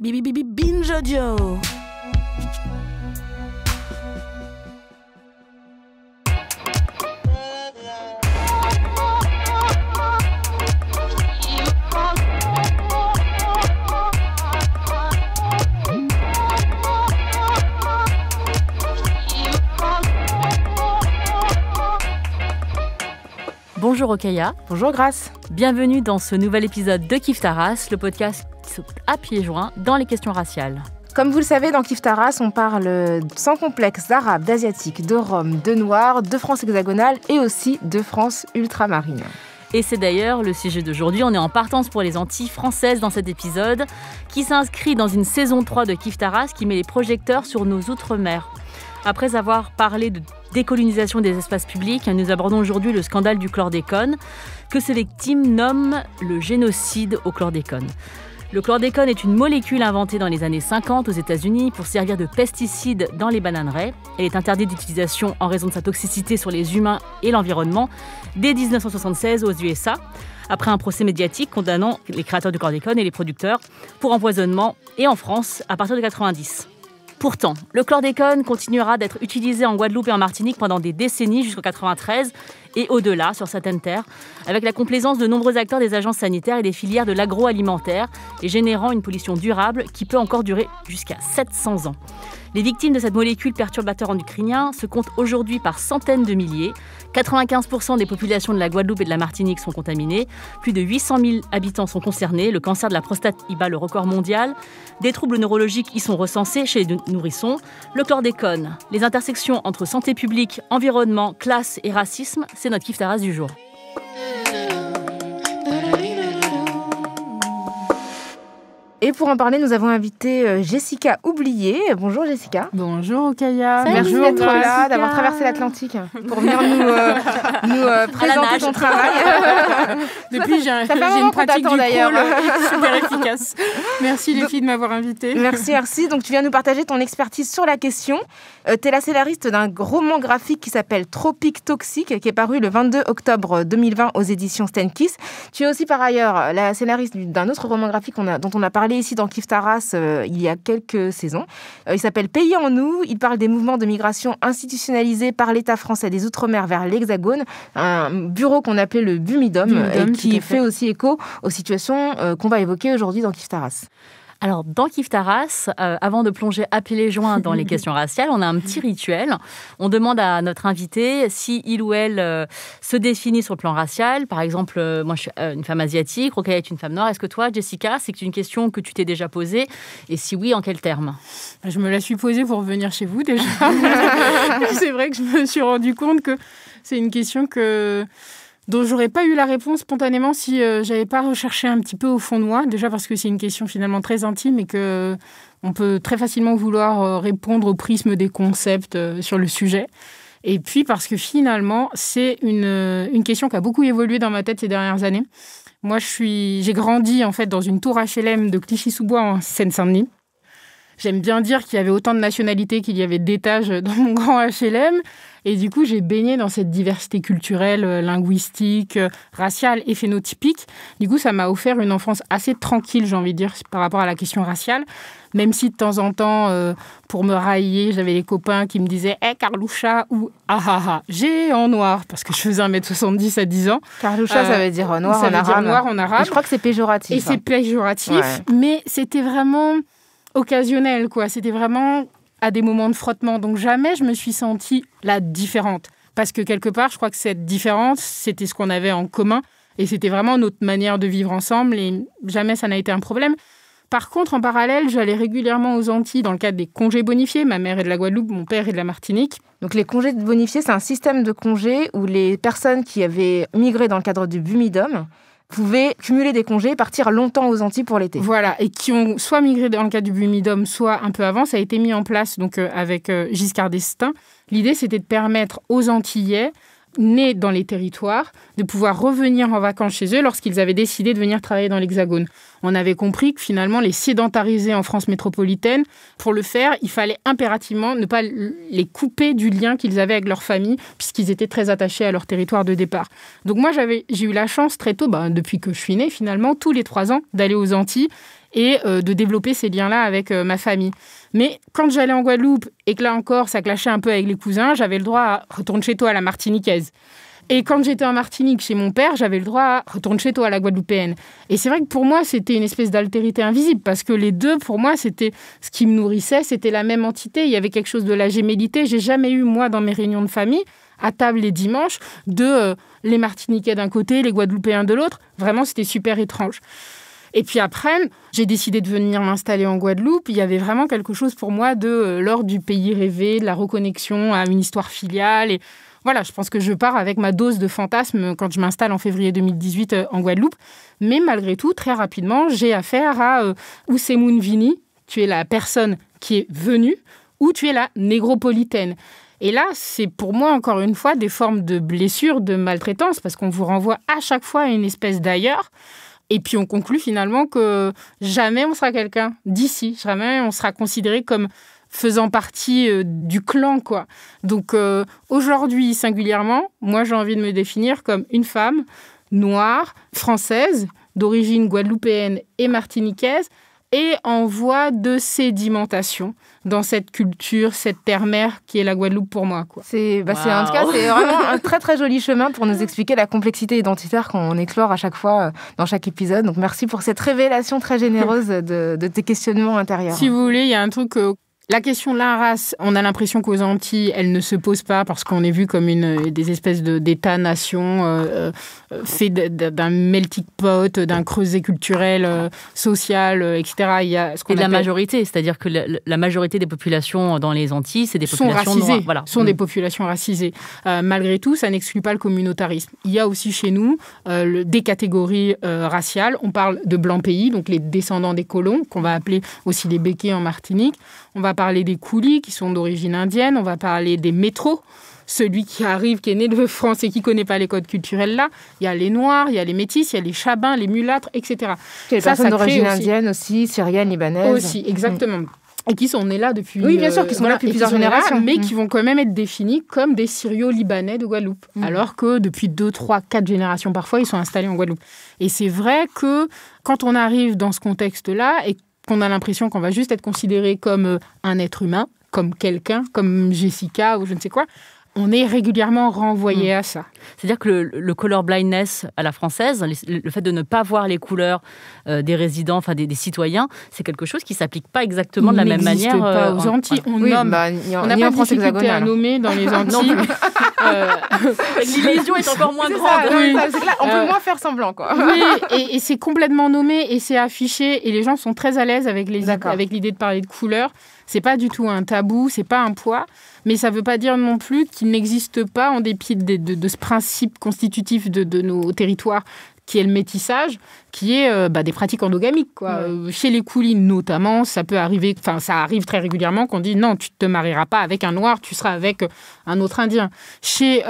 Binge Audio. Bonjour Okaya. Bonjour Grace. Bienvenue dans ce nouvel épisode de Kif Taras, le podcast qui saute à pieds joints dans les questions raciales. Comme vous le savez, dans Kif Taras, on parle sans complexe d'arabe, d'asiatique, de rome, de noir, de France hexagonale et aussi de France ultramarine. Et c'est d'ailleurs le sujet d'aujourd'hui. On est en partance pour les Antilles françaises dans cet épisode qui s'inscrit dans une saison 3 de Kif Taras qui met les projecteurs sur nos outre-mer. Après avoir parlé de décolonisation des espaces publics, nous abordons aujourd'hui le scandale du chlordécone, que ses victimes nomment le génocide au chlordécone. Le chlordécone est une molécule inventée dans les années 50 aux États-Unis pour servir de pesticide dans les bananeraies. Elle est interdite d'utilisation en raison de sa toxicité sur les humains et l'environnement dès 1976 aux USA, après un procès médiatique condamnant les créateurs du chlordécone et les producteurs pour empoisonnement, et en France à partir de 1990. Pourtant, le chlordécone continuera d'être utilisé en Guadeloupe et en Martinique pendant des décennies jusqu'en 1993 et au-delà sur certaines terres, avec la complaisance de nombreux acteurs des agences sanitaires et des filières de l'agroalimentaire et générant une pollution durable qui peut encore durer jusqu'à 700 ans. Les victimes de cette molécule perturbateur endocrinien se comptent aujourd'hui par centaines de milliers. 95% des populations de la Guadeloupe et de la Martinique sont contaminées. Plus de 800 000 habitants sont concernés. Le cancer de la prostate y bat le record mondial. Des troubles neurologiques y sont recensés chez les nourrissons. Le chlordécone, les intersections entre santé publique, environnement, classe et racisme, c'est notre Kif Taras du jour. Et pour en parler, nous avons invité Jessica Oublié. Bonjour Jessica. Bonjour Okaya. Merci d'être là, d'avoir traversé l'Atlantique pour venir nous présenter ton travail. Depuis, j'ai une pratique du d'ailleurs. super efficace. Merci les filles de m'avoir invitée. Merci. Donc tu viens nous partager ton expertise sur la question. Tu es la scénariste d'un roman graphique qui s'appelle Tropique Toxique, qui est paru le 22 octobre 2020 aux éditions Stenkiss. Tu es aussi par ailleurs la scénariste d'un autre roman graphique dont on a parlé ici dans Kif Taras il y a quelques saisons. Il s'appelle Pays en nous. Il parle des mouvements de migration institutionnalisés par l'État français des Outre-mer vers l'Hexagone, un bureau qu'on appelait le Bumidum qui fait aussi écho aux situations qu'on va évoquer aujourd'hui dans Kif Taras. Alors, dans Kif Taras, avant de plonger à pieds les joints dans les questions raciales, on a un petit rituel. On demande à notre invité si il ou elle se définit sur le plan racial. Par exemple, moi, je suis une femme asiatique, Okaya est une femme noire. Est-ce que toi, Jessica, c'est une question que tu t'es déjà posée? Et si oui, en quels termes? Je me la suis posée pour venir chez vous déjà. C'est vrai que je me suis rendu compte que c'est une question dont j'aurais pas eu la réponse spontanément si j'avais pas recherché un petit peu au fond de moi. Déjà parce que c'est une question finalement très intime et que on peut très facilement vouloir répondre au prisme des concepts sur le sujet. Et puis parce que finalement, c'est une question qui a beaucoup évolué dans ma tête ces dernières années. Moi, j'ai grandi en fait dans une tour HLM de Clichy-sous-Bois en Seine-Saint-Denis. J'aime bien dire qu'il y avait autant de nationalités qu'il y avait d'étages dans mon grand HLM. Et du coup, j'ai baigné dans cette diversité culturelle, linguistique, raciale et phénotypique. Du coup, ça m'a offert une enfance assez tranquille, j'ai envie de dire, par rapport à la question raciale. Même si de temps en temps, pour me railler, j'avais des copains qui me disaient « Hey, Carloucha » ou « Ah ah ah, j'ai en noir » parce que je faisais 1m70 à 10 ans. Carloucha, ça veut dire noir en arabe. Ça veut dire noir en arabe. Et je crois que c'est péjoratif. Et c'est péjoratif, mais c'était vraiment occasionnel, quoi. C'était vraiment à des moments de frottement. Donc jamais je me suis sentie la différente. Parce que quelque part, je crois que cette différence, c'était ce qu'on avait en commun. Et c'était vraiment notre manière de vivre ensemble. Et jamais ça n'a été un problème. Par contre, en parallèle, j'allais régulièrement aux Antilles dans le cadre des congés bonifiés. Ma mère est de la Guadeloupe, mon père est de la Martinique. Donc les congés bonifiés, c'est un système de congés où les personnes qui avaient migré dans le cadre du Bumidum pouvaient cumuler des congés et partir longtemps aux Antilles pour l'été. Voilà, et qui ont soit migré dans le cadre du Bumidum, soit un peu avant. Ça a été mis en place donc, avec Giscard d'Estaing. L'idée, c'était de permettre aux Antillais nés dans les territoires, de pouvoir revenir en vacances chez eux lorsqu'ils avaient décidé de venir travailler dans l'Hexagone. On avait compris que finalement, les sédentariser en France métropolitaine, pour le faire, il fallait impérativement ne pas les couper du lien qu'ils avaient avec leur famille, puisqu'ils étaient très attachés à leur territoire de départ. Donc moi, j'ai eu la chance très tôt, depuis que je suis née, finalement, tous les 3 ans, d'aller aux Antilles et de développer ces liens-là avec ma famille. Mais quand j'allais en Guadeloupe et que là encore, ça clashait un peu avec les cousins, j'avais le droit à « retourne chez toi » à la martiniquaise. Et quand j'étais en Martinique chez mon père, j'avais le droit à « retourne chez toi » à la guadeloupéenne. Et c'est vrai que pour moi, c'était une espèce d'altérité invisible parce que les deux, pour moi, c'était ce qui me nourrissait, c'était la même entité. Il y avait quelque chose de la gémellité. J'ai jamais eu, moi, dans mes réunions de famille, à table les dimanches, les Martiniquais d'un côté, les Guadeloupéens de l'autre. Vraiment, c'était super étrange. Et puis après, j'ai décidé de venir m'installer en Guadeloupe. Il y avait vraiment quelque chose pour moi de l'ordre du pays rêvé, de la reconnexion à une histoire filiale. Et voilà, je pense que je pars avec ma dose de fantasme quand je m'installe en février 2018 en Guadeloupe. Mais malgré tout, très rapidement, j'ai affaire à ou c'est Mounvini, tu es la personne qui est venue, ou tu es la négropolitaine. Et là, c'est pour moi, encore une fois, des formes de blessures, de maltraitance, parce qu'on vous renvoie à chaque fois à une espèce d'ailleurs. Et puis, on conclut finalement que jamais on sera quelqu'un d'ici, jamais on sera considéré comme faisant partie du clan, quoi. Donc, aujourd'hui, singulièrement, moi, j'ai envie de me définir comme une femme noire, française, d'origine guadeloupéenne et martiniquaise, et en voie de sédimentation dans cette culture, cette terre-mère qui est la Guadeloupe pour moi, quoi. En tout cas, c'est vraiment un très très joli chemin pour nous expliquer la complexité identitaire qu'on explore à chaque fois dans chaque épisode. Donc merci pour cette révélation très généreuse de tes questionnements intérieurs. Si vous voulez, il y a un truc... La question de la race, on a l'impression qu'aux Antilles, elle ne se pose pas parce qu'on est vu comme des espèces d'États-nations faits d'un melting pot, d'un creuset culturel, social, etc. Il y a ce qu'on appelle... la majorité, c'est-à-dire que la majorité des populations dans les Antilles, c'est des populations racisées, voilà. Sont des populations racisées. Malgré tout, ça n'exclut pas le communautarisme. Il y a aussi chez nous des catégories raciales. On parle de blancs pays, donc les descendants des colons, qu'on va appeler aussi les béquets en Martinique. On va parler des coulis, qui sont d'origine indienne. On va parler des métros, celui qui arrive, qui est né de France et qui ne connaît pas les codes culturels là. Il y a les noirs, il y a les métis, il y a les chabins, les mulâtres, etc. Il y a les personnes d'origine indienne aussi, syrienne, libanaise. Aussi, exactement. Et qui sont nés là depuis... Oui, bien sûr, qui sont là depuis plusieurs générations. Mais qui vont quand même être définis comme des Syrio-Libanais de Guadeloupe. Alors que depuis 2, 3, 4 générations parfois, ils sont installés en Guadeloupe. Et c'est vrai que quand on arrive dans ce contexte-là et qu'on a l'impression qu'on va juste être considéré comme un être humain, comme quelqu'un, comme Jessica ou je ne sais quoi, on est régulièrement renvoyé à ça. C'est-à-dire que le color blindness à la française, le fait de ne pas voir les couleurs des résidents, enfin des citoyens, c'est quelque chose qui ne s'applique pas exactement de la même manière. Pas aux Antilles. On nomme. On n'a pas de difficulté à nommer dans les Antilles. L'illusion est encore moins grande. On peut moins faire semblant, quoi. Oui, et c'est complètement nommé et c'est affiché et les gens sont très à l'aise avec l'idée de parler de couleurs. C'est pas du tout un tabou, c'est pas un poids, mais ça veut pas dire non plus qu'il n'existe pas, en dépit de ce principe constitutif de nos territoires, qui est le métissage, qui est des pratiques endogamiques, quoi. Chez les coulis notamment, ça peut arriver, enfin ça arrive très régulièrement qu'on dit non, tu te marieras pas avec un noir, tu seras avec un autre indien. Chez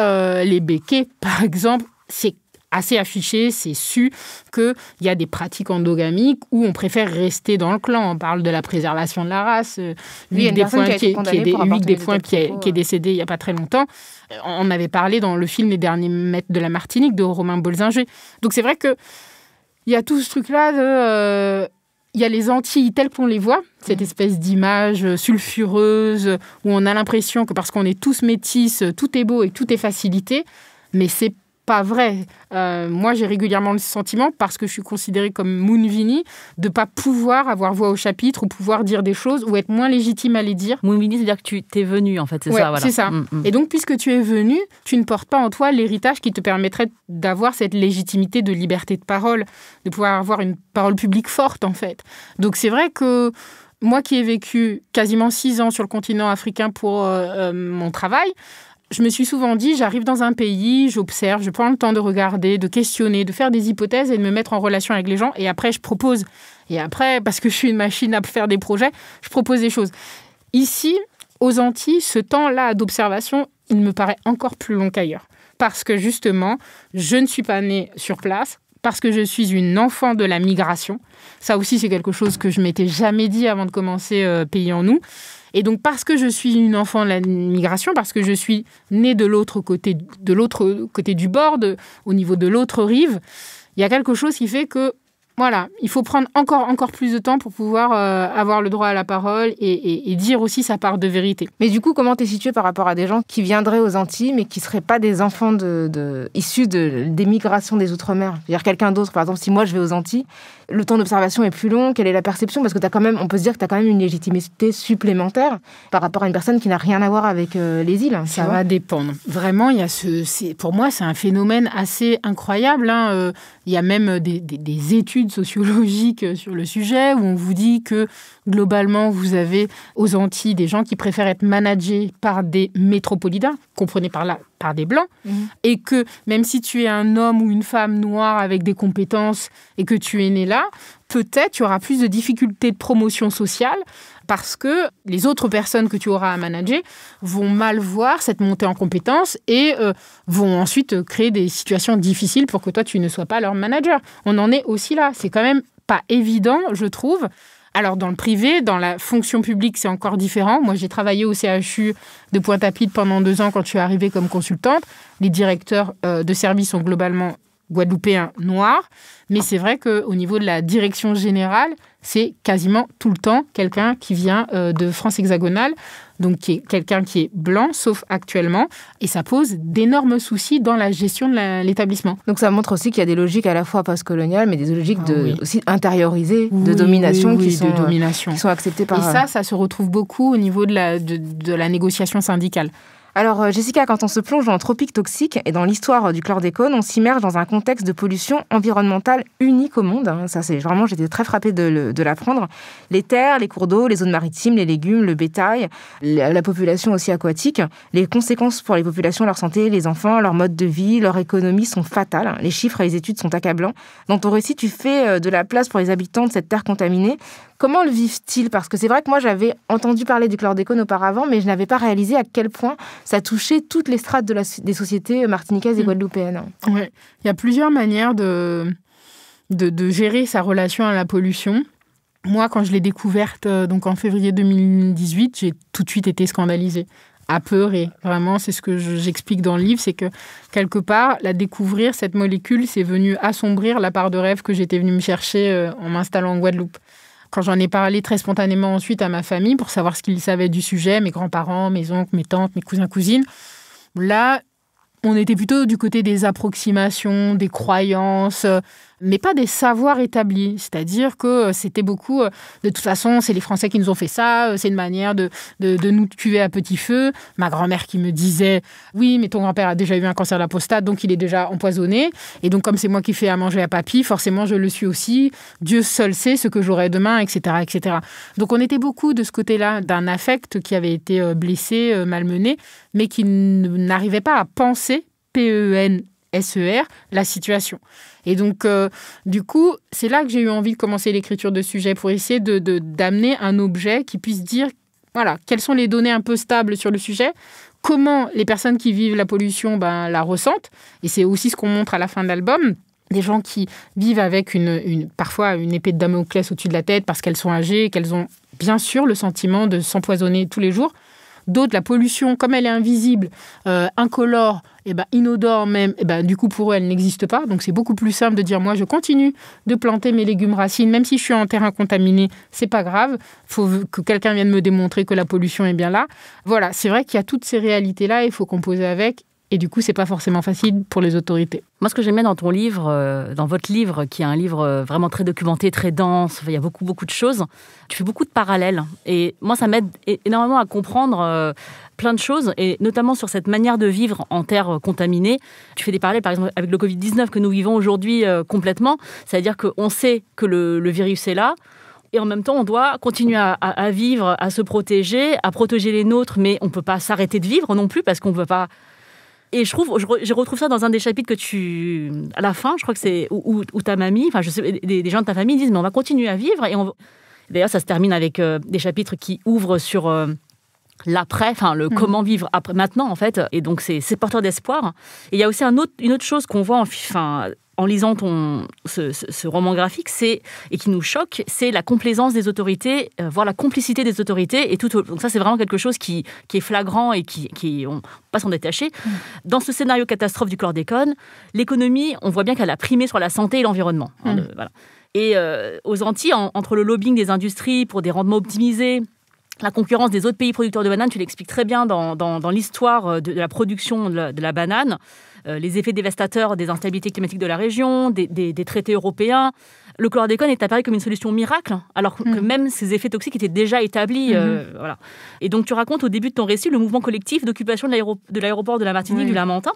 les béquets, par exemple, c'est assez affiché, c'est su qu'il y a des pratiques endogamiques où on préfère rester dans le clan. On parle de la préservation de la race. Hugues Despoints qui est décédé il n'y a pas très longtemps. On avait parlé dans le film Les Derniers Maîtres de la Martinique de Romain Bolzinger. Donc c'est vrai qu'il y a tout ce truc-là il y a les Antilles telles qu'on les voit, cette espèce d'image sulfureuse où on a l'impression que parce qu'on est tous métis, tout est beau et tout est facilité, mais c'est pas vrai. Moi, j'ai régulièrement le sentiment, parce que je suis considérée comme Mounvini, de ne pas pouvoir avoir voix au chapitre ou pouvoir dire des choses ou être moins légitime à les dire. Mounvini, c'est-à-dire que tu t'es venu, en fait, c'est ça. Voilà. C'est ça. Et donc, puisque tu es venu, tu ne portes pas en toi l'héritage qui te permettrait d'avoir cette légitimité de liberté de parole, de pouvoir avoir une parole publique forte, en fait. Donc, c'est vrai que moi qui ai vécu quasiment 6 ans sur le continent africain pour mon travail, je me suis souvent dit, j'arrive dans un pays, j'observe, je prends le temps de regarder, de questionner, de faire des hypothèses et de me mettre en relation avec les gens. Et après, je propose. Et après, parce que je suis une machine à faire des projets, je propose des choses. Ici, aux Antilles, ce temps-là d'observation, il me paraît encore plus long qu'ailleurs. Parce que justement, je ne suis pas née sur place, parce que je suis une enfant de la migration. Ça aussi, c'est quelque chose que je ne m'étais jamais dit avant de commencer Pays en nous. Et donc, parce que je suis une enfant de la migration, parce que je suis née de l'autre côté du bord, au niveau de l'autre rive, il y a quelque chose qui fait que Voilà, il faut prendre encore plus de temps pour pouvoir avoir le droit à la parole et dire aussi sa part de vérité. Mais du coup, comment t'es situé par rapport à des gens qui viendraient aux Antilles, mais qui ne seraient pas des enfants issus des migrations des Outre-mer? C'est-à-dire quelqu'un d'autre, par exemple, si moi je vais aux Antilles, le temps d'observation est plus long, quelle est la perception? Parce que on peut se dire que tu as quand même une légitimité supplémentaire par rapport à une personne qui n'a rien à voir avec les îles. Ça va dépendre. Vraiment, il y a pour moi, c'est un phénomène assez incroyable. Il y a même des études sociologiques sur le sujet où on vous dit que globalement, vous avez aux Antilles des gens qui préfèrent être managés par des métropolitains, comprenez par là, par des Blancs, et que même si tu es un homme ou une femme noire avec des compétences et que tu es né là, peut-être tu auras plus de difficultés de promotion sociale parce que les autres personnes que tu auras à manager vont mal voir cette montée en compétences et vont ensuite créer des situations difficiles pour que toi, tu ne sois pas leur manager. On en est aussi là. C'est quand même pas évident, je trouve. Alors, dans le privé, dans la fonction publique, c'est encore différent. Moi, j'ai travaillé au CHU de Pointe-à-Pitre pendant 2 ans quand je suis arrivée comme consultante. Les directeurs de service sont globalement guadeloupéens noirs. Mais c'est vrai qu'au niveau de la direction générale, c'est quasiment tout le temps quelqu'un qui vient de France hexagonale, donc qui est quelqu'un qui est blanc, sauf actuellement. Et ça pose d'énormes soucis dans la gestion de l'établissement. Donc ça montre aussi qu'il y a des logiques à la fois postcoloniales, mais des logiques aussi intériorisées, de domination, qui sont acceptées par... Et ça se retrouve beaucoup au niveau de la négociation syndicale. Alors, Jessica, quand on se plonge dans le tropique toxique et dans l'histoire du chlordécone, on s'immerge dans un contexte de pollution environnementale unique au monde. Ça, c'est vraiment, j'étais très frappée de l'apprendre. Les terres, les cours d'eau, les zones maritimes, les légumes, le bétail, la population aussi aquatique. Les conséquences pour les populations, leur santé, les enfants, leur mode de vie, leur économie sont fatales. Les chiffres et les études sont accablants. Dans ton récit, tu fais de la place pour les habitants de cette terre contaminée. Comment le vivent-ils? Parce que c'est vrai que moi, j'avais entendu parler du chlordécone auparavant, mais je n'avais pas réalisé à quel point ça touchait toutes les strates des sociétés martiniquaises et guadeloupéennes. Oui, il y a plusieurs manières de gérer sa relation à la pollution. Moi, quand je l'ai découverte donc en février 2018, j'ai tout de suite été scandalisée, apeurée. Vraiment, c'est ce que j'explique dans le livre, c'est que quelque part, la découvrir, cette molécule, c'est venu assombrir la part de rêve que j'étais venue me chercher en m'installant en Guadeloupe. Quand j'en ai parlé très spontanément ensuite à ma famille pour savoir ce qu'ils savaient du sujet, mes grands-parents, mes oncles, mes tantes, mes cousins, cousines, là, on était plutôt du côté des approximations, des croyances, mais pas des savoirs établis. C'est-à-dire que c'était beaucoup, de toute façon, c'est les Français qui nous ont fait ça, c'est une manière de nous tuer à petit feu. Ma grand-mère qui me disait, oui, mais ton grand-père a déjà eu un cancer de la prostate, donc il est déjà empoisonné. Et donc, comme c'est moi qui fais à manger à papy, forcément, je le suis aussi. Dieu seul sait ce que j'aurai demain, etc., etc. Donc, on était beaucoup de ce côté-là, d'un affect qui avait été blessé, malmené, mais qui n'arrivait pas à penser, PENSER, la situation. Et donc, du coup, c'est là que j'ai eu envie de commencer l'écriture de sujets pour essayer d'amener un objet qui puisse dire, voilà, quelles sont les données un peu stables sur le sujet, comment les personnes qui vivent la pollution la ressentent, et c'est aussi ce qu'on montre à la fin de l'album, des gens qui vivent avec parfois une épée de Damoclès au-dessus de la tête parce qu'elles sont âgées, qu'elles ont bien sûr le sentiment de s'empoisonner tous les jours. D'autres, la pollution, comme elle est invisible, incolore, inodore même, du coup, pour eux, elle n'existe pas. Donc, c'est beaucoup plus simple de dire, moi, je continue de planter mes légumes racines, même si je suis en terrain contaminé, c'est pas grave. Il faut que quelqu'un vienne me démontrer que la pollution est bien là. Voilà, c'est vrai qu'il y a toutes ces réalités-là, il faut composer avec. Et du coup, c'est pas forcément facile pour les autorités. Moi, ce que j'aimais dans ton livre, dans votre livre, qui est un livre vraiment très documenté, très dense, il y a beaucoup de choses, tu fais beaucoup de parallèles. Et moi, ça m'aide énormément à comprendre plein de choses, et notamment sur cette manière de vivre en terre contaminée. Tu fais des parallèles, par exemple, avec le Covid-19 que nous vivons aujourd'hui complètement. C'est-à-dire qu'on sait que le virus est là, et en même temps, on doit continuer à vivre, à se protéger, à protéger les nôtres, mais on ne peut pas s'arrêter de vivre non plus, parce qu'on ne peut pas... Et je retrouve ça dans un des chapitres que à la fin, je crois que c'est où ta mamie, enfin je sais, des gens de ta famille disent mais on va continuer à vivre d'ailleurs ça se termine avec des chapitres qui ouvrent sur l'après, enfin le comment vivre après, maintenant en fait, et donc c'est porteur d'espoir. Et il y a aussi une autre chose qu'on voit en lisant ce roman graphique, et qui nous choque, c'est la complaisance des autorités, voire la complicité des autorités. Donc ça, c'est vraiment quelque chose qui est flagrant et qui on ne peut pas s'en détacher. Dans ce scénario catastrophe du chlordécone, l'économie, on voit bien qu'elle a primé sur la santé et l'environnement. Voilà. Et aux Antilles, entre le lobbying des industries pour des rendements optimisés, la concurrence des autres pays producteurs de bananes, tu l'expliques très bien dans l'histoire de la production de la banane, les effets dévastateurs des instabilités climatiques de la région, des traités européens. Le chlordécone est apparu comme une solution miracle, alors que même ces effets toxiques étaient déjà établis. Voilà. Et donc, tu racontes au début de ton récit le mouvement collectif d'occupation de l'aéroport de la Martinique du Lamentin,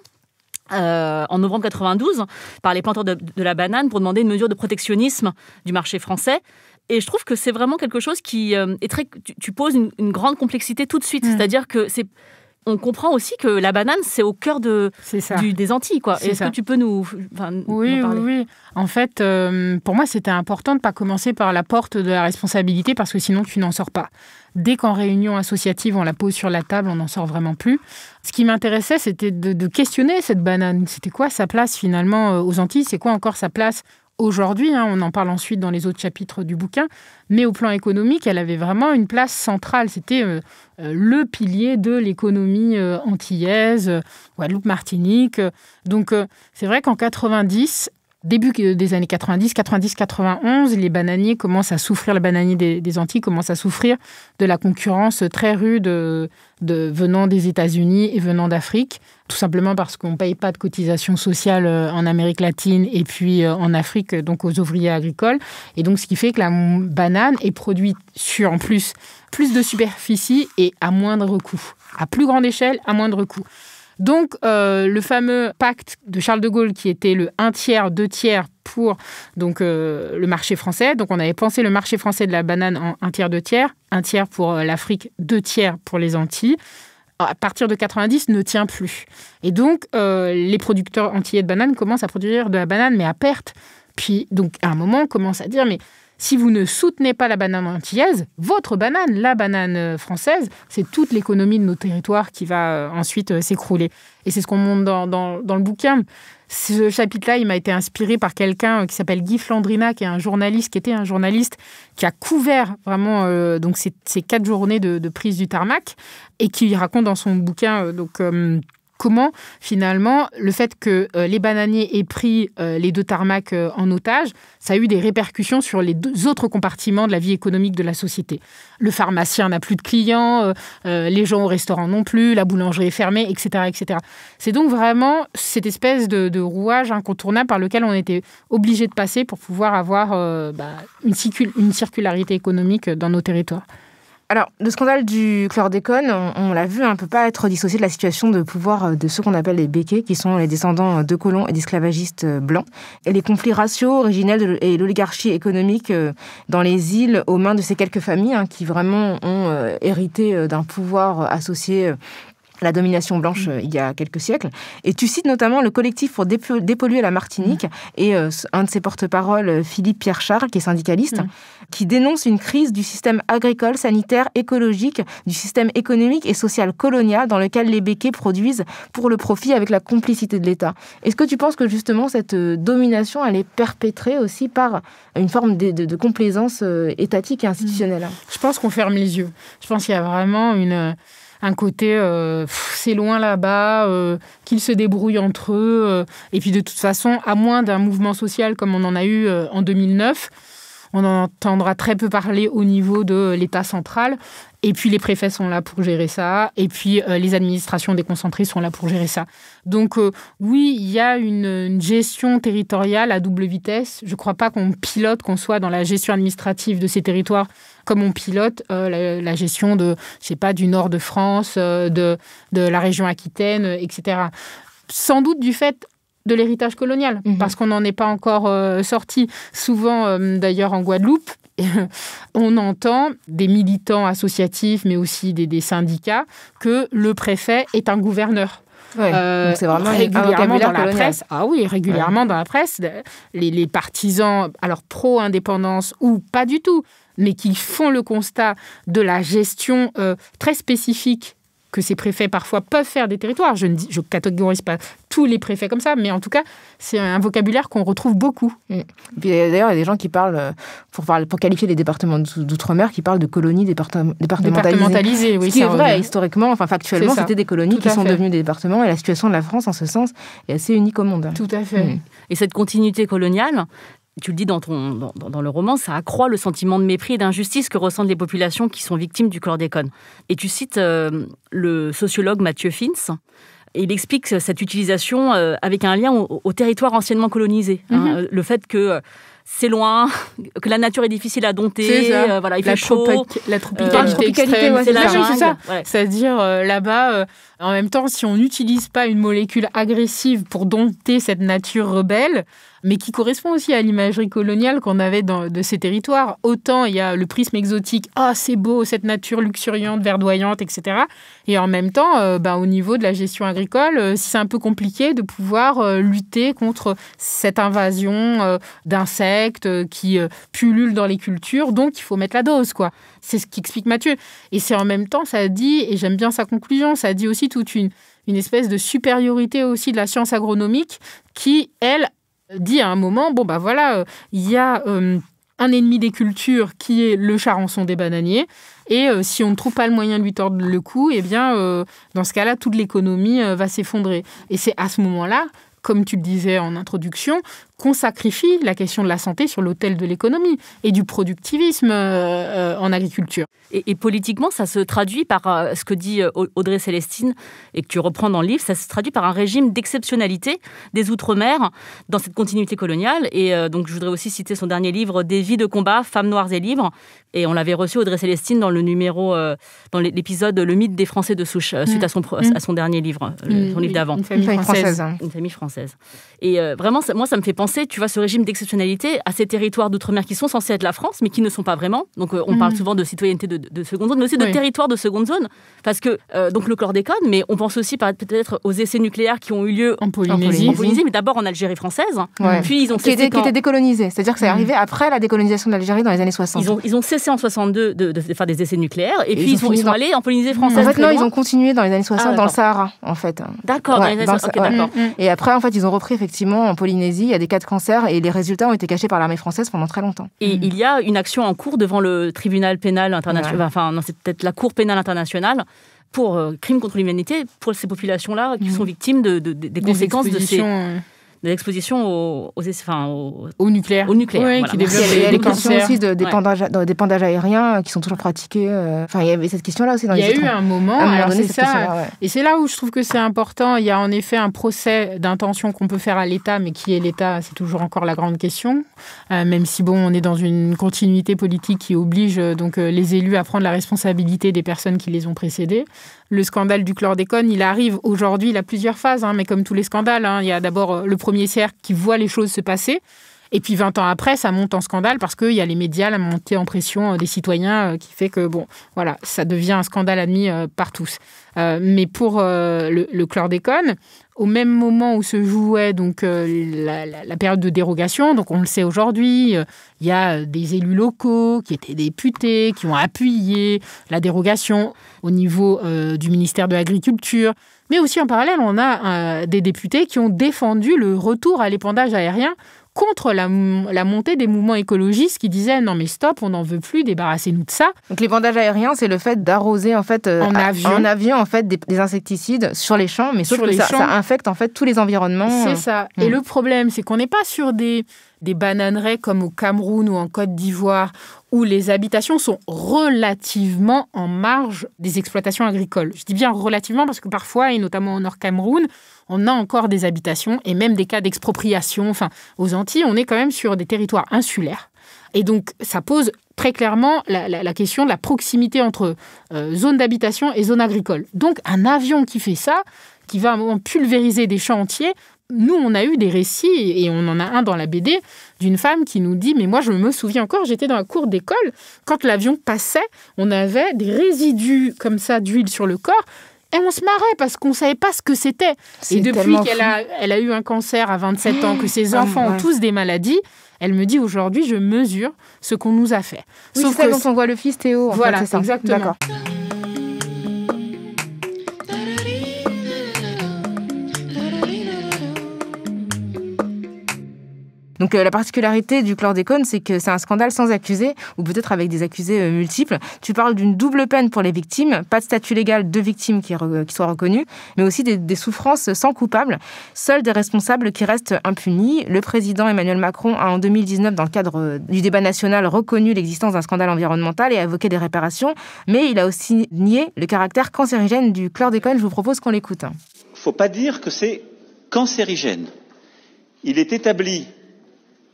en novembre 92, par les planteurs de la banane pour demander une mesure de protectionnisme du marché français. Et je trouve que c'est vraiment quelque chose qui est très... Tu poses une grande complexité tout de suite. C'est-à-dire que on comprend aussi que la banane, c'est au cœur des Antilles, quoi. Est-ce que tu peux nous parler ? Oui. En fait, pour moi, c'était important de ne pas commencer par la porte de la responsabilité parce que sinon, tu n'en sors pas. Dès qu'en réunion associative, on la pose sur la table, on n'en sort vraiment plus. Ce qui m'intéressait, c'était de questionner cette banane. C'était quoi sa place, finalement, aux Antilles ? C'est quoi encore sa place aujourd'hui, on en parle ensuite dans les autres chapitres du bouquin, mais au plan économique, elle avait vraiment une place centrale. C'était le pilier de l'économie antillaise, Guadeloupe, Martinique. Donc, c'est vrai qu'en 90, début des années 90-91, les bananiers commencent à souffrir, les bananiers des Antilles commencent à souffrir de la concurrence très rude venant des États-Unis et venant d'Afrique, tout simplement parce qu'on ne paye pas de cotisations sociales en Amérique latine et puis en Afrique, donc aux ouvriers agricoles. Et donc, ce qui fait que la banane est produite sur, en plus de superficie et à moindre coût. À plus grande échelle, à moindre coût. Donc, le fameux pacte de Charles de Gaulle qui était le 1 tiers, 2 tiers pour le marché français. Donc, on avait pensé le marché français de la banane en 1 tiers, 2 tiers. 1 tiers pour l'Afrique, 2 tiers pour les Antilles. À partir de 90, ne tient plus. Et donc, les producteurs antillais de bananes commencent à produire de la banane, mais à perte. Puis, donc, à un moment, on commence à dire, mais si vous ne soutenez pas la banane antillaise, votre banane, la banane française, c'est toute l'économie de nos territoires qui va ensuite s'écrouler. Et c'est ce qu'on montre dans le bouquin. Ce chapitre-là, il m'a été inspiré par quelqu'un qui s'appelle Guy Flandrina, qui était un journaliste qui a couvert vraiment donc ces 4 journées de prise du tarmac et qui raconte dans son bouquin comment, finalement, le fait que les bananiers aient pris les 2 tarmacs en otage, ça a eu des répercussions sur les 2 autres compartiments de la vie économique de la société. Le pharmacien n'a plus de clients, les gens au restaurant non plus, la boulangerie est fermée, etc. etc. C'est donc vraiment cette espèce de rouage incontournable par lequel on était obligé de passer pour pouvoir avoir une circularité économique dans nos territoires. Alors, le scandale du chlordécone, on l'a vu, ne peut pas être dissocié de la situation de pouvoir de ceux qu'on appelle les béquets, qui sont les descendants de colons et d'esclavagistes blancs. Et les conflits raciaux originels et l'oligarchie économique dans les îles aux mains de ces quelques familles qui vraiment ont hérité d'un pouvoir associé la domination blanche il y a quelques siècles. Et tu cites notamment le collectif pour dépolluer la Martinique et un de ses porte-parole, Philippe Pierre-Charles, qui est syndicaliste, qui dénonce une crise du système agricole, sanitaire, écologique, du système économique et social colonial dans lequel les béquets produisent pour le profit avec la complicité de l'État. Est-ce que tu penses que justement cette domination, elle est perpétrée aussi par une forme de complaisance étatique et institutionnelle ? Je pense qu'on ferme les yeux. Je pense qu'il y a vraiment un côté, c'est loin là-bas, qu'ils se débrouillent entre eux. Et puis de toute façon, à moins d'un mouvement social comme on en a eu en 2009, on en entendra très peu parler au niveau de l'État central. Et puis les préfets sont là pour gérer ça. Et puis les administrations déconcentrées sont là pour gérer ça. Donc oui, il y a une gestion territoriale à double vitesse. Je ne crois pas qu'on soit dans la gestion administrative de ces territoires comme on pilote la gestion du nord de France, de la région Aquitaine, etc. Sans doute du fait de l'héritage colonial, parce qu'on n'en est pas encore sorti. Souvent, d'ailleurs, en Guadeloupe, on entend des militants associatifs, mais aussi des syndicats, que le préfet est un gouverneur. Ouais, donc c'est vraiment régulièrement dans la presse. Ah oui, régulièrement dans la presse, les partisans, alors pro-indépendance ou pas du tout, mais qui font le constat de la gestion très spécifique que ces préfets parfois peuvent faire des territoires. Je ne catégorise pas tous les préfets comme ça, mais en tout cas, c'est un vocabulaire qu'on retrouve beaucoup. Et puis, d'ailleurs, il y a des gens qui parlent, pour qualifier les départements d'outre-mer, qui parlent de colonies départementalisées. Oui, ce qui est vrai, historiquement, factuellement, c'était des colonies qui sont devenues des départements, et la situation de la France, en ce sens, est assez unique au monde. Tout à fait. Et cette continuité coloniale, tu le dis dans le roman, ça accroît le sentiment de mépris et d'injustice que ressentent les populations qui sont victimes du chlordécone. Et tu cites le sociologue Mathieu Fins, et il explique cette utilisation avec un lien au territoire anciennement colonisé. Le fait que c'est loin, que la nature est difficile à dompter, il fait chaud. La tropicalité extrême, c'est la jungle. C'est ça. Ouais. C'est-à-dire, là-bas, en même temps, si on n'utilise pas une molécule agressive pour dompter cette nature rebelle, mais qui correspond aussi à l'imagerie coloniale qu'on avait de ces territoires, autant il y a le prisme exotique, c'est beau, cette nature luxuriante, verdoyante, etc. Et en même temps, au niveau de la gestion agricole, c'est un peu compliqué de pouvoir lutter contre cette invasion d'insectes qui pullulent dans les cultures, donc il faut mettre la dose, quoi. C'est ce qu'explique Mathieu. Et c'est en même temps, ça dit, et j'aime bien sa conclusion, ça dit aussi toute une espèce de supériorité aussi de la science agronomique qui, elle, dit à un moment, il y a un ennemi des cultures qui est le charançon des bananiers, et si on ne trouve pas le moyen de lui tordre le cou, dans ce cas-là, toute l'économie va s'effondrer. Et c'est à ce moment-là, comme tu le disais en introduction, qu'on sacrifie la question de la santé sur l'autel de l'économie et du productivisme en agriculture. Et politiquement, ça se traduit par ce que dit Audrey Célestine, et que tu reprends dans le livre, ça se traduit par un régime d'exceptionnalité des Outre-mer dans cette continuité coloniale. Et donc, je voudrais aussi citer son dernier livre, Des vies de combat, femmes noires et libres. Et on l'avait reçu, Audrey Célestine, dans le numéro, dans l'épisode Le mythe des Français de souche, suite à son dernier livre, son livre d'avant. Une famille française. Une famille française. Et vraiment, moi, ça me fait penser, tu vois, ce régime d'exceptionnalité à ces territoires d'outre-mer qui sont censés être la France, mais qui ne sont pas vraiment. Donc, on parle souvent de citoyenneté de seconde zone, mais aussi de territoire de seconde zone. Parce que, donc, le chlordécone, mais on pense aussi peut-être aux essais nucléaires qui ont eu lieu en Polynésie, mais d'abord en Algérie française. Puis, ils ont qui était décolonisé. C'est-à-dire que c'est arrivé après la décolonisation de l'Algérie dans les années 60. Ils ont cessé en 62 de faire des essais nucléaires, et puis ils sont allés en Polynésie française. En fait, non, ils ont continué dans les années 60 dans le Sahara, en fait. D'accord, dans les années 60. D'accord. Et après, en fait, ils ont repris effectivement en Polynésie. Il y a des cas de cancer et les résultats ont été cachés par l'armée française pendant très longtemps. Et il y a une action en cours devant le tribunal pénal international, c'est peut-être la Cour pénale internationale pour crimes contre l'humanité pour ces populations-là qui sont victimes des conséquences de l'exposition au nucléaire. Au nucléaire, oui, voilà. Qui développent il y a des questions cancers. aussi d'épandages aériens qui sont toujours pratiqués. Il y avait cette question-là aussi dans les Il y a eu un moment, donné, c'est ça. Et c'est là où je trouve que c'est important. Il y a en effet un procès d'intention qu'on peut faire à l'État, mais qui est l'État, c'est toujours encore la grande question. Même si, on est dans une continuité politique qui oblige donc les élus à prendre la responsabilité des personnes qui les ont précédés. Le scandale du chlordécone, il arrive aujourd'hui, il a plusieurs phases, mais comme tous les scandales, il y a d'abord le premier cercle qui voit les choses se passer. Et puis 20 ans après, ça monte en scandale parce qu'il y a les médias, la montée en pression des citoyens qui fait que, ça devient un scandale admis par tous. Mais pour le chlordécone, au même moment où se jouait donc la période de dérogation, donc on le sait aujourd'hui, il y a des élus locaux qui étaient députés, qui ont appuyé la dérogation au niveau du ministère de l'Agriculture. Mais aussi en parallèle, on a des députés qui ont défendu le retour à l'épandage aérien contre la montée des mouvements écologistes qui disaient non mais stop, on n'en veut plus, débarrassez-nous de ça. Donc l'épandage aérien, c'est le fait d'arroser en fait en avion en fait des insecticides sur les champs, mais sauf que ça infecte en fait tous les environnements. C'est ça. Et le problème, c'est qu'on n'est pas sur des bananeraies comme au Cameroun ou en Côte d'Ivoire où les habitations sont relativement en marge des exploitations agricoles. Je dis bien relativement parce que parfois, et notamment au Nord Cameroun, on a encore des habitations et même des cas d'expropriation. Aux Antilles, on est quand même sur des territoires insulaires. Et donc, ça pose très clairement la question de la proximité entre zone d'habitation et zone agricole. Donc, un avion qui fait ça, qui va à un moment pulvériser des champs entiers, nous, on a eu des récits, et on en a un dans la BD, d'une femme qui nous dit « Mais moi, je me souviens encore, j'étais dans la cour d'école, quand l'avion passait, on avait des résidus comme ça d'huile sur le corps, et on se marrait parce qu'on ne savait pas ce que c'était. Et depuis qu'elle a eu un cancer à 27 ans, que ses enfants ont tous des maladies, elle me dit aujourd'hui, je mesure ce qu'on nous a fait. » Oui, c'est ça dont on voit le fils Théo. Voilà, c'est ça. Exactement. D'accord. Donc la particularité du chlordécone, c'est que c'est un scandale sans accusé, ou peut-être avec des accusés multiples. Tu parles d'une double peine pour les victimes, pas de statut légal de victime qui soit reconnu, mais aussi des souffrances sans coupable. Seuls des responsables qui restent impunis. Le président Emmanuel Macron a en 2019, dans le cadre du débat national, reconnu l'existence d'un scandale environnemental et a évoqué des réparations, mais il a aussi nié le caractère cancérigène du chlordécone. Je vous propose qu'on l'écoute. Faut pas dire que c'est cancérigène. Il est établi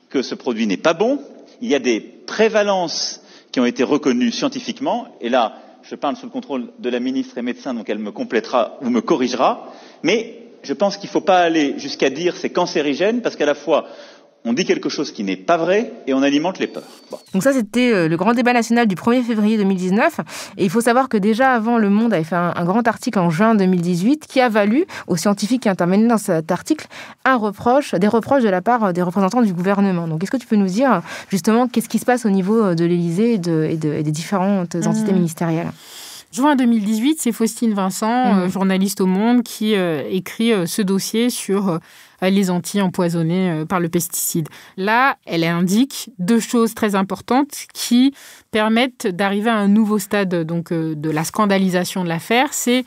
que ce produit n'est pas bon. Il y a des prévalences qui ont été reconnues scientifiquement. Et là, je parle sous le contrôle de la ministre et médecin, donc elle me complétera ou me corrigera. Mais je pense qu'il ne faut pas aller jusqu'à dire c'est cancérigène, parce qu'à la fois, on dit quelque chose qui n'est pas vrai et on alimente les peurs. Bon. Donc ça, c'était le grand débat national du 1er février 2019. Et il faut savoir que déjà avant, Le Monde avait fait un grand article en juin 2018 qui a valu aux scientifiques qui intervenaient dans cet article des reproches de la part des représentants du gouvernement. Donc est-ce que tu peux nous dire justement qu'est-ce qui se passe au niveau de l'Élysée et des différentes entités ministérielles ? Juin 2018, c'est Faustine Vincent, journaliste au Monde, qui écrit ce dossier sur les Antilles empoisonnées par le pesticide. Là, elle indique 2 choses très importantes qui permettent d'arriver à un nouveau stade donc, de la scandalisation de l'affaire. C'est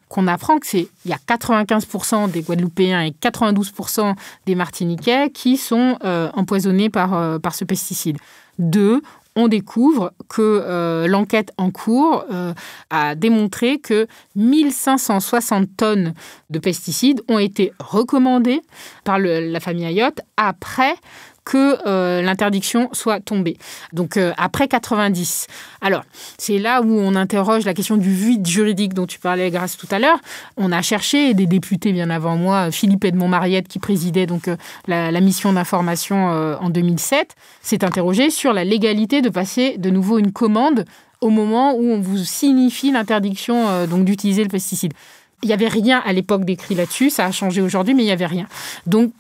qu'on apprend qu'il y a 95% des Guadeloupéens et 92% des Martiniquais qui sont empoisonnés par ce pesticide. 2, on découvre que l'enquête en cours a démontré que 1560 tonnes de pesticides ont été recommandées par la famille Ayotte après que l'interdiction soit tombée. Donc, après 90. Alors, c'est là où on interroge la question du vide juridique dont tu parlais, Grâce, tout à l'heure. On a cherché, des députés bien avant moi, Philippe Edmond-Mariette, qui présidait donc la mission d'information en 2007, s'est interrogé sur la légalité de passer de nouveau une commande au moment où on vous signifie l'interdiction donc d'utiliser le pesticide. Il n'y avait rien à l'époque d'écrit là-dessus, ça a changé aujourd'hui, mais il n'y avait rien. Donc,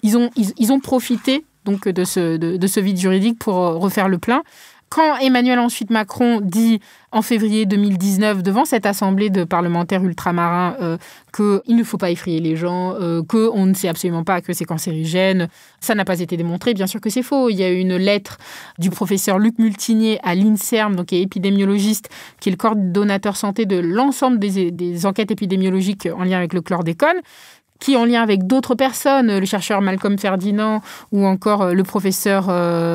ils ont profité donc de ce vide juridique pour refaire le plein. Quand Emmanuel ensuite Macron dit en février 2019 devant cette assemblée de parlementaires ultramarins qu'il ne faut pas effrayer les gens, qu'on ne sait absolument pas que c'est cancérigène, ça n'a pas été démontré, bien sûr que c'est faux. Il y a eu une lettre du professeur Luc Multinier à l'INSERM, donc qui est épidémiologiste, qui est le coordonnateur santé de l'ensemble des enquêtes épidémiologiques en lien avec le chlordécone, qui, en lien avec d'autres personnes, le chercheur Malcolm Ferdinand ou encore le professeur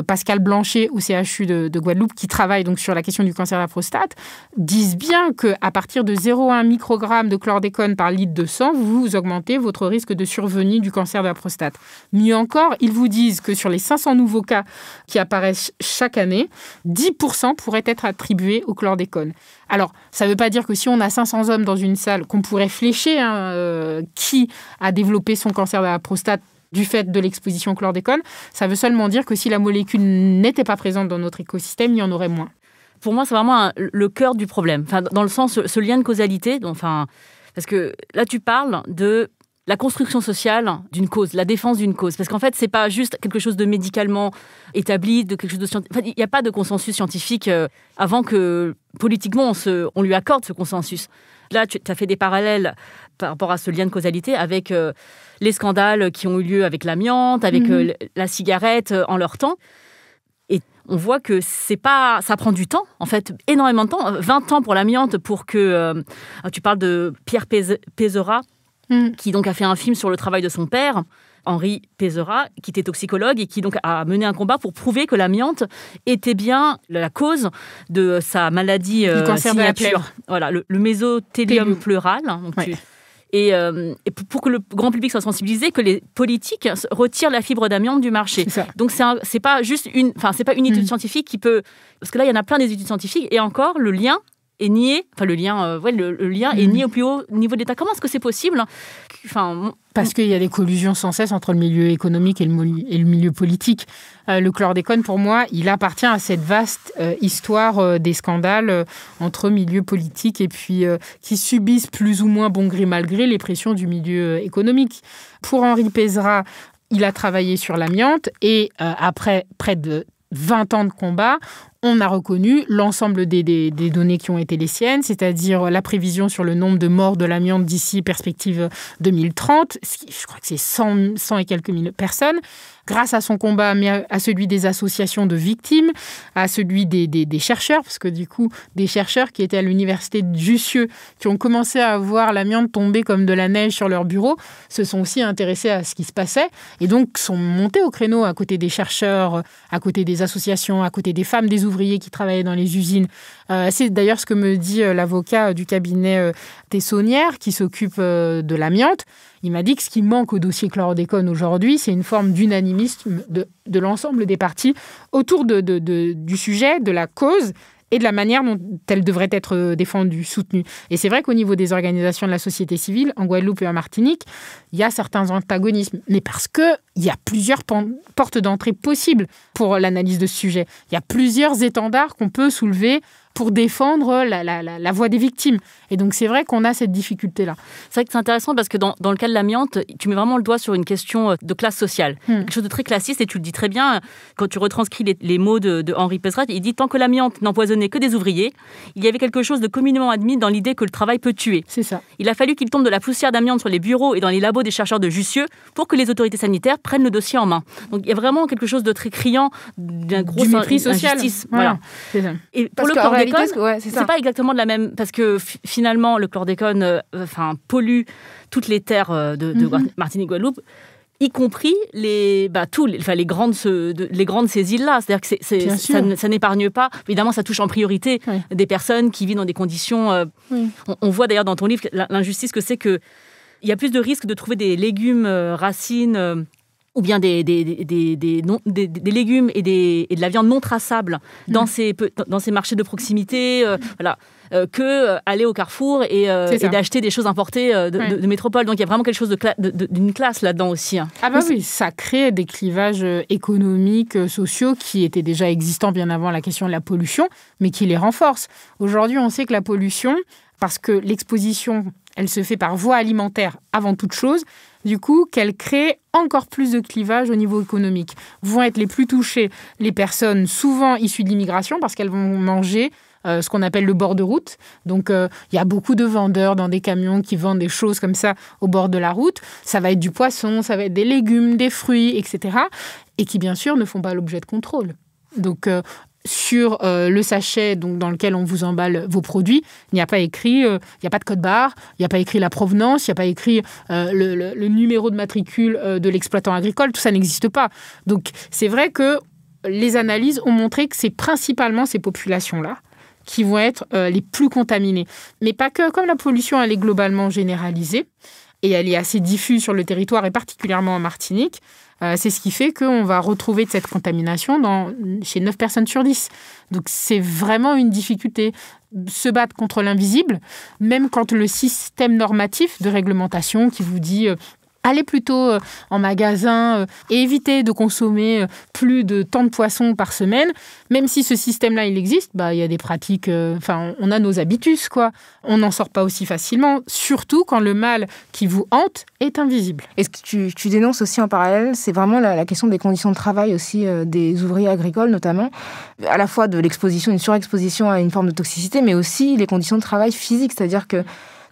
Pascal Blanchet au CHU de Guadeloupe, qui travaille donc sur la question du cancer de la prostate, disent bien qu'à partir de 0,1 microgramme de chlordécone par litre de sang, vous augmentez votre risque de survenue du cancer de la prostate. Mieux encore, ils vous disent que sur les 500 nouveaux cas qui apparaissent chaque année, 10% pourraient être attribués au chlordécone. Alors, ça ne veut pas dire que si on a 500 hommes dans une salle, qu'on pourrait flécher qui a développé son cancer de la prostate du fait de l'exposition au chlordécone. Ça veut seulement dire que si la molécule n'était pas présente dans notre écosystème, il y en aurait moins. Pour moi, c'est vraiment le cœur du problème. Enfin, dans le sens, ce lien de causalité, parce que là, tu parles de la construction sociale d'une cause, la défense d'une cause. Parce qu'en fait, c'est pas juste quelque chose de médicalement établi, de quelque chose de scientifique. Enfin, il n'y a pas de consensus scientifique avant que, politiquement, on lui accorde ce consensus. Là, tu as fait des parallèles par rapport à ce lien de causalité avec les scandales qui ont eu lieu avec l'amiante, avec la cigarette en leur temps. Et on voit que ça prend du temps, en fait, énormément de temps. 20 ans pour l'amiante pour que... tu parles de Pierre Pézera, qui donc a fait un film sur le travail de son père, Henri Pézera, qui était toxicologue et qui donc a mené un combat pour prouver que l'amiante était bien la cause de sa maladie du cancer signature. De la plèvre. Voilà, le mésothéliome pleural. Donc ouais. Et pour que le grand public soit sensibilisé, que les politiques retirent la fibre d'amiante du marché. Donc c'est pas juste une étude scientifique qui peut, parce que là il y en a plein des études scientifiques et encore le lien est nié, le lien est nié au plus haut niveau de l'État. Comment est-ce que c'est possible ? Parce qu'il y a des collusions sans cesse entre le milieu économique et le milieu politique. Le chlordécone, pour moi, il appartient à cette vaste histoire des scandales entre milieux politiques et puis qui subissent plus ou moins bon gré mal gré les pressions du milieu économique. Pour Henri Pézera, il a travaillé sur l'amiante et après près de 20 ans de combat, on a reconnu l'ensemble des données qui ont été les siennes, c'est-à-dire la prévision sur le nombre de morts de l'amiante d'ici perspective 2030. Je crois que c'est 100 et quelques mille personnes. Grâce à son combat, mais à celui des associations de victimes, à celui des chercheurs, parce que du coup, des chercheurs qui étaient à l'université de Jussieu, qui ont commencé à voir l'amiante tomber comme de la neige sur leur bureau, se sont aussi intéressés à ce qui se passait et donc sont montés au créneau à côté des chercheurs, à côté des associations, à côté des femmes, des ouvriers qui travaillaient dans les usines. C'est d'ailleurs ce que me dit l'avocat du cabinet Tessonnière qui s'occupe de l'amiante. Il m'a dit que ce qui manque au dossier chlordécone aujourd'hui, c'est une forme d'unanimisme de l'ensemble des parties autour du sujet, de la cause et de la manière dont elle devrait être défendue, soutenue. Et c'est vrai qu'au niveau des organisations de la société civile, en Guadeloupe et en Martinique, il y a certains antagonismes, mais parce qu'il y a plusieurs portes d'entrée possibles pour l'analyse de ce sujet. Il y a plusieurs étendards qu'on peut soulever pour défendre la voix des victimes. Et donc, c'est vrai qu'on a cette difficulté-là. C'est vrai que c'est intéressant parce que dans le cas de l'amiante, tu mets vraiment le doigt sur une question de classe sociale. Quelque chose de très classiste, et tu le dis très bien, quand tu retranscris les mots de Henri Pesrat, il dit « Tant que l'amiante n'empoisonnait que des ouvriers, il y avait quelque chose de communément admis dans l'idée que le travail peut tuer. » C'est ça. Il a fallu qu'il tombe de la poussière d'amiante sur les bureaux et dans les labos des chercheurs de Jussieu pour que les autorités sanitaires prennent le dossier en main. Donc, il y a vraiment quelque chose de très criant, d'un gros mépris social. Voilà. C'est ça. Et pour le chlordécone, c'est pas exactement de la même... Parce que finalement, le chlordécone pollue toutes les terres de Martinique-Guadeloupe, y compris les grandes de ces îles-là. C'est-à-dire que ça n'épargne pas. Évidemment, ça touche en priorité des personnes qui vivent dans des conditions... On voit d'ailleurs dans ton livre l'injustice que c'est qu'il y a plus de risques de trouver des légumes, racines... ou bien des légumes et de la viande non traçable dans ces marchés de proximité, que aller au Carrefour et d'acheter des choses importées de métropole. Donc il y a vraiment quelque chose d'une classe là-dedans aussi. Ah bah oui, ça crée des clivages économiques, sociaux qui étaient déjà existants bien avant la question de la pollution, mais qui les renforcent. Aujourd'hui, on sait que la pollution, parce que l'exposition, elle se fait par voie alimentaire avant toute chose, du coup, qu'elle crée encore plus de clivages au niveau économique. Vont être les plus touchées les personnes souvent issues de l'immigration parce qu'elles vont manger ce qu'on appelle le bord de route. Donc, il y a beaucoup de vendeurs dans des camions qui vendent des choses comme ça au bord de la route. Ça va être du poisson, ça va être des légumes, des fruits, etc. Et qui, bien sûr, ne font pas l'objet de contrôle. Donc, sur le sachet dans lequel on vous emballe vos produits, il n'y a pas écrit, il n'y a pas de code barre, il n'y a pas écrit la provenance, il n'y a pas écrit le numéro de matricule de l'exploitant agricole, tout ça n'existe pas. Donc c'est vrai que les analyses ont montré que c'est principalement ces populations-là qui vont être les plus contaminées. Mais pas que, comme la pollution elle est globalement généralisée, et elle est assez diffuse sur le territoire, et particulièrement en Martinique, c'est ce qui fait qu'on va retrouver de cette contamination chez 9 personnes sur 10. Donc, c'est vraiment une difficulté. Se battre contre l'invisible, même quand le système normatif de réglementation qui vous dit... Allez plutôt en magasin et évitez de consommer plus de tant de poissons par semaine. Même si ce système-là, il existe, il y a des pratiques... on a nos habitus, quoi. On n'en sort pas aussi facilement, surtout quand le mal qui vous hante est invisible. Et ce que tu dénonces aussi en parallèle, c'est vraiment la question des conditions de travail aussi des ouvriers agricoles, notamment. À la fois de l'exposition, une surexposition à une forme de toxicité, mais aussi les conditions de travail physiques. C'est-à-dire que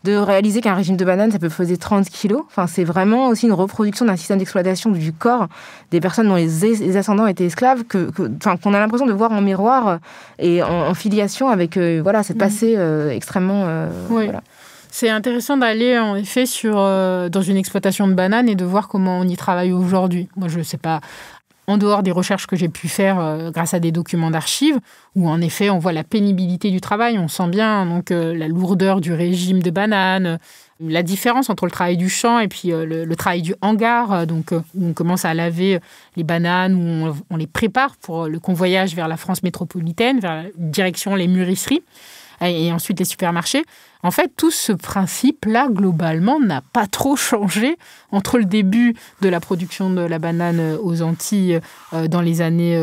de réaliser qu'un régime de banane, ça peut peser 30 kilos. Enfin, c'est vraiment aussi une reproduction d'un système d'exploitation du corps des personnes dont les ascendants étaient esclaves, qu'on a l'impression de voir en miroir et en filiation avec cette passé extrêmement... Oui. Voilà. C'est intéressant d'aller en effet dans une exploitation de bananes et de voir comment on y travaille aujourd'hui. Moi, je ne sais pas... En dehors des recherches que j'ai pu faire grâce à des documents d'archives, où en effet on voit la pénibilité du travail, on sent bien donc la lourdeur du régime de banane, la différence entre le travail du champ et puis le travail du hangar, où on commence à laver les bananes, où on les prépare pour le convoyage vers la France métropolitaine, vers la direction les mûrisseries et ensuite les supermarchés. En fait, tout ce principe-là, globalement, n'a pas trop changé entre le début de la production de la banane aux Antilles dans les années...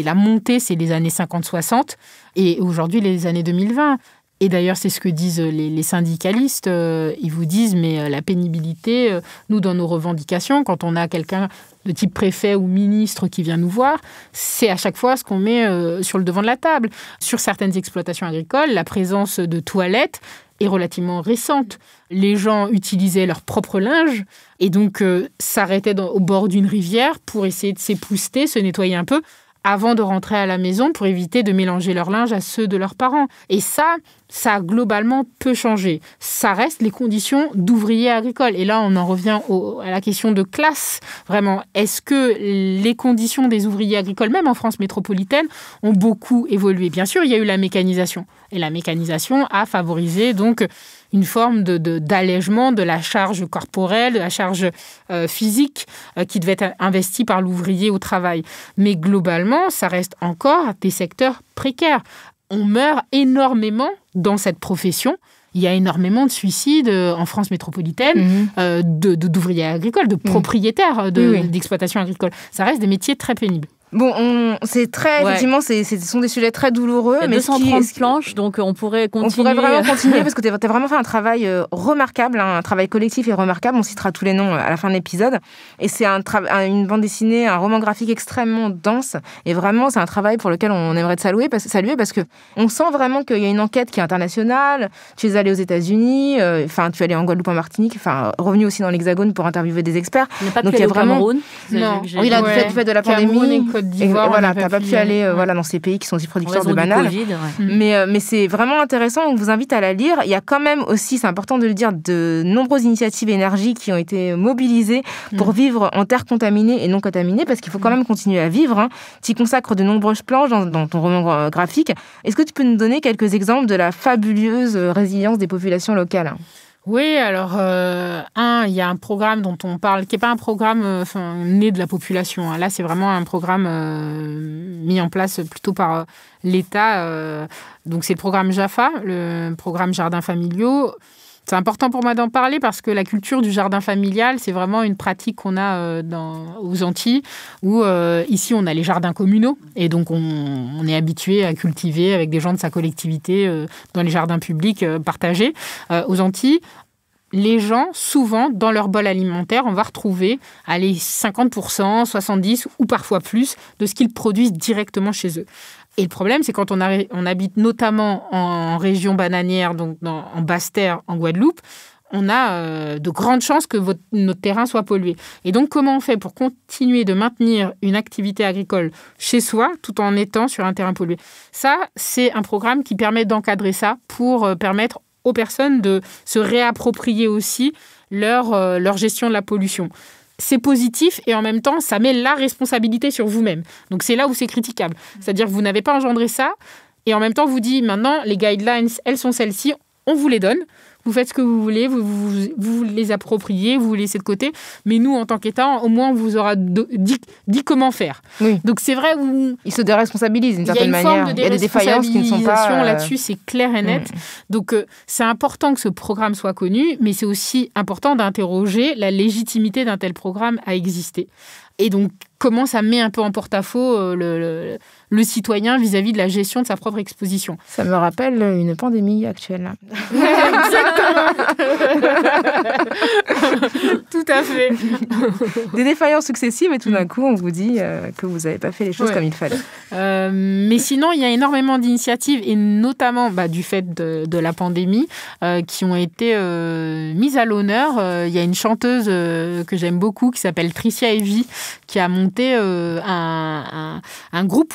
la montée, c'est les années 50-60, et aujourd'hui, les années 2020. Et d'ailleurs, c'est ce que disent les syndicalistes. Ils vous disent, mais la pénibilité, nous, dans nos revendications, quand on a quelqu'un de type préfet ou ministre qui vient nous voir, c'est à chaque fois ce qu'on met sur le devant de la table. Sur certaines exploitations agricoles, la présence de toilettes est relativement récente. Les gens utilisaient leur propre linge et donc s'arrêtaient au bord d'une rivière pour essayer de s'épousseter, se nettoyer un peu, avant de rentrer à la maison pour éviter de mélanger leur linge à ceux de leurs parents. Et ça a globalement peu changé. Ça reste les conditions d'ouvriers agricoles. Et là, on en revient à la question de classe. Vraiment, est-ce que les conditions des ouvriers agricoles, même en France métropolitaine, ont beaucoup évolué? Bien sûr, il y a eu la mécanisation. Et la mécanisation a favorisé donc une forme d'allègement de la charge corporelle, de la charge physique qui devait être investie par l'ouvrier au travail. Mais globalement, ça reste encore des secteurs précaires. On meurt énormément dans cette profession. Il y a énormément de suicides en France métropolitaine, d'ouvriers agricoles, de propriétaires d'exploitations agricoles. Ça reste des métiers très pénibles. Bon, c'est très, effectivement, ce sont des sujets très douloureux. Il y a 230 planches, donc on pourrait continuer. On pourrait vraiment continuer parce que tu as vraiment fait un travail remarquable, un travail collectif et remarquable. On citera tous les noms à la fin de l'épisode. Et c'est une bande dessinée, un roman graphique extrêmement dense. Et vraiment, c'est un travail pour lequel on aimerait te saluer parce que on sent vraiment qu'il y a une enquête qui est internationale. Tu es allé aux États-Unis, tu es allé en Guadeloupe, en Martinique, revenu aussi dans l'Hexagone pour interviewer des experts. Il n'y a pas pu aller au Cameroun. Non, il a du fait de la pandémie. Et voilà, t'as pas pu aller dans ces pays qui sont aussi producteurs de bananes. COVID, mais c'est vraiment intéressant. On vous invite à la lire. Il y a quand même aussi, c'est important de le dire, de nombreuses initiatives énergiques qui ont été mobilisées pour vivre en terre contaminée et non contaminée, parce qu'il faut quand même continuer à vivre. Tu y consacres de nombreuses planches dans ton roman graphique. Est-ce que tu peux nous donner quelques exemples de la fabuleuse résilience des populations locales ? Oui, alors, il y a un programme dont on parle, qui n'est pas un programme né de la population. Là, c'est vraiment un programme mis en place plutôt par l'État. Donc, c'est le programme JAFA, le programme Jardins familiaux. C'est important pour moi d'en parler parce que la culture du jardin familial, c'est vraiment une pratique qu'on a aux Antilles, où ici, on a les jardins communaux. Et donc, on est habitué à cultiver avec des gens de sa collectivité dans les jardins publics partagés. Aux Antilles, les gens, souvent, dans leur bol alimentaire, on va retrouver 50%, 70% ou parfois plus de ce qu'ils produisent directement chez eux. Et le problème, c'est quand on habite notamment en région bananière, donc en Basse-Terre, en Guadeloupe, on a de grandes chances que notre terrain soit pollué. Et donc, comment on fait pour continuer de maintenir une activité agricole chez soi, tout en étant sur un terrain pollué? Ça, c'est un programme qui permet d'encadrer ça pour permettre aux personnes de se réapproprier aussi leur gestion de la pollution. C'est positif et en même temps, ça met la responsabilité sur vous-même. Donc, c'est là où c'est critiquable. C'est-à-dire que vous n'avez pas engendré ça et en même temps, vous dites maintenant, les guidelines, elles sont celles-ci, on vous les donne. Vous faites ce que vous voulez, vous les appropriez, vous les laissez de côté. Mais nous, en tant qu'État, au moins, on vous aura dit comment faire. Oui. Donc, c'est vrai où... Ils se déresponsabilisent d'une certaine manière. Il y a des défaillances qui ne sont pas... Là-dessus, c'est clair et net. Donc, c'est important que ce programme soit connu, mais c'est aussi important d'interroger la légitimité d'un tel programme à exister. Et donc, comment ça met un peu en porte-à-faux le citoyen vis-à-vis de la gestion de sa propre exposition. Ça me rappelle une pandémie actuelle. Exactement. Tout à fait. Des défaillances successives et tout d'un coup, on vous dit que vous n'avez pas fait les choses comme il fallait. Mais sinon, il y a énormément d'initiatives, et notamment du fait de la pandémie, qui ont été mises à l'honneur. Il y a une chanteuse que j'aime beaucoup qui s'appelle Tricia Evie, qui a monté un groupe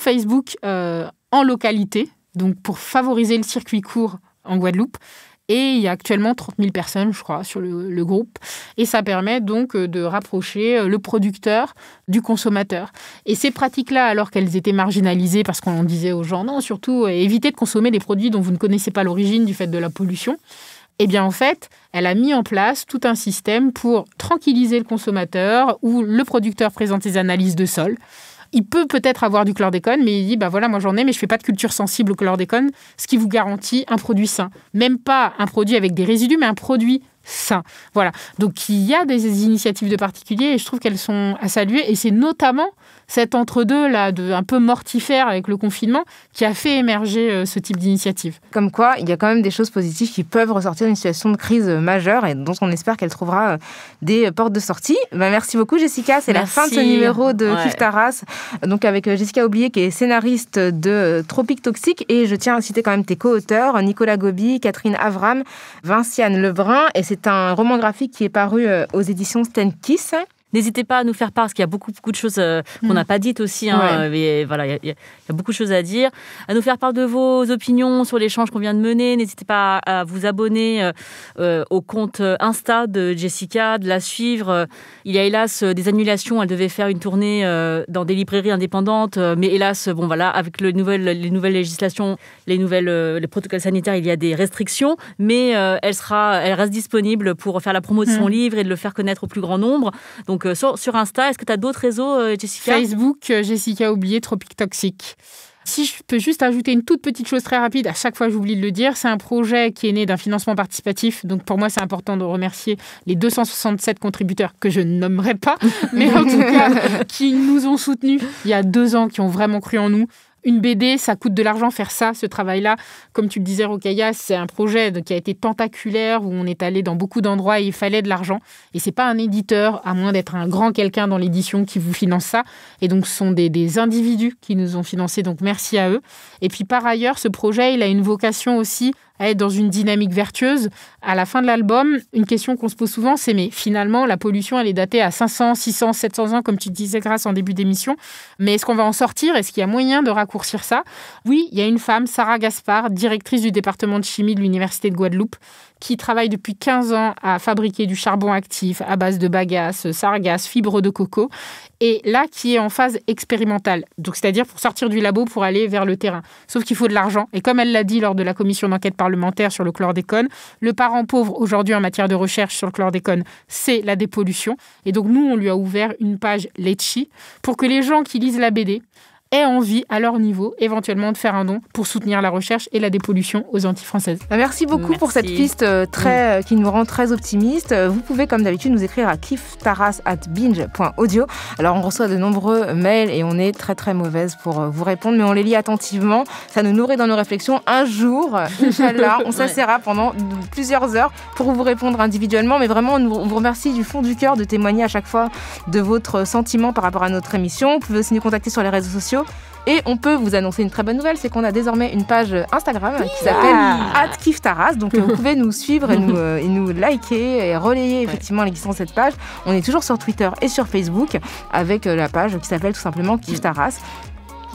Facebook en localité, donc pour favoriser le circuit court en Guadeloupe. Et il y a actuellement 30 000 personnes, je crois, sur le groupe. Et ça permet donc de rapprocher le producteur du consommateur. Et ces pratiques-là, alors qu'elles étaient marginalisées, parce qu'on disait aux gens, non, surtout, évitez de consommer des produits dont vous ne connaissez pas l'origine du fait de la pollution. Eh bien, en fait, elle a mis en place tout un système pour tranquilliser le consommateur, où le producteur présente ses analyses de sol. Il peut peut-être avoir du chlordécone, mais il dit, voilà, moi j'en ai, mais je ne fais pas de culture sensible au chlordécone, ce qui vous garantit un produit sain. Même pas un produit avec des résidus, mais un produit sain. Voilà. Donc, il y a des initiatives de particuliers et je trouve qu'elles sont à saluer. Et c'est notamment cet entre-deux là, un peu mortifère avec le confinement, qui a fait émerger ce type d'initiative. Comme quoi, il y a quand même des choses positives qui peuvent ressortir d'une situation de crise majeure et dont on espère qu'elle trouvera des portes de sortie. Merci beaucoup Jessica, c'est la fin de ce numéro de Kif Taras, donc avec Jessica Oublié qui est scénariste de Tropique Toxique, et je tiens à citer quand même tes co-auteurs, Nicolas Gobi, Catherine Avram, Vinciane Lebrun, et c'est un roman graphique qui est paru aux éditions Stenkiss. N'hésitez pas à nous faire part, parce qu'il y a beaucoup de choses qu'on n'a pas dites aussi. Mais voilà, il y a beaucoup de choses à dire. À nous faire part de vos opinions sur l'échange qu'on vient de mener. N'hésitez pas à vous abonner au compte Insta de Jessica, de la suivre. Il y a hélas des annulations. Elle devait faire une tournée dans des librairies indépendantes. Mais hélas, avec les nouvelles législations, les protocoles sanitaires, il y a des restrictions. Mais elle reste disponible pour faire la promo de son livre et de le faire connaître au plus grand nombre. Donc, sur Insta, est-ce que tu as d'autres réseaux, Jessica ? Facebook, Jessica Oublié, Tropique Toxique. Si je peux juste ajouter une toute petite chose très rapide, à chaque fois j'oublie de le dire, c'est un projet qui est né d'un financement participatif. Donc pour moi, c'est important de remercier les 267 contributeurs que je ne nommerai pas, mais en tout cas qui nous ont soutenus il y a 2 ans, qui ont vraiment cru en nous. Une BD, ça coûte de l'argent faire ça, ce travail-là. Comme tu le disais, Rokhaya, c'est un projet qui a été tentaculaire, où on est allé dans beaucoup d'endroits et il fallait de l'argent. Et c'est pas un éditeur, à moins d'être un grand quelqu'un dans l'édition, qui vous finance ça. Et donc, ce sont des individus qui nous ont financé, donc merci à eux. Et puis, par ailleurs, ce projet, il a une vocation aussi à être dans une dynamique vertueuse. À la fin de l'album, une question qu'on se pose souvent, c'est mais finalement, la pollution, elle est datée à 500, 600, 700 ans, comme tu disais, Grâce, en début d'émission. Mais est-ce qu'on va en sortir ? Est-ce qu'il y a moyen de raccourcir ça ? Oui, il y a une femme, Sarah Gaspard, directrice du département de chimie de l'Université de Guadeloupe, qui travaille depuis 15 ans à fabriquer du charbon actif à base de bagasse, sargasse, fibres de coco, et là, qui est en phase expérimentale. Donc, c'est-à-dire pour sortir du labo, pour aller vers le terrain. Sauf qu'il faut de l'argent. Et comme elle l'a dit lors de la commission d'enquête parlementaire sur le chlordécone, le parent pauvre aujourd'hui en matière de recherche sur le chlordécone, c'est la dépollution. Et donc, nous, on lui a ouvert une page Litchi pour que les gens qui lisent la BD aient envie, à leur niveau, éventuellement de faire un don pour soutenir la recherche et la dépollution aux Antilles françaises. Merci beaucoup pour cette piste qui nous rend très optimistes. Vous pouvez, comme d'habitude, nous écrire à kiftaras@binge.audio. Alors, on reçoit de nombreux mails et on est très, très mauvaise pour vous répondre, mais on les lit attentivement. Ça nous nourrit dans nos réflexions. Un jour, Inch'Allah, on s'asseyra pendant plusieurs heures pour vous répondre individuellement. Mais vraiment, on vous remercie du fond du cœur de témoigner à chaque fois de votre sentiment par rapport à notre émission. Vous pouvez aussi nous contacter sur les réseaux sociaux. Et on peut vous annoncer une très bonne nouvelle, c'est qu'on a désormais une page Instagram qui s'appelle @kiftaras. Donc vous pouvez nous suivre et nous liker et relayer effectivement l'existence de cette page. On est toujours sur Twitter et sur Facebook avec la page qui s'appelle tout simplement Kiftaras.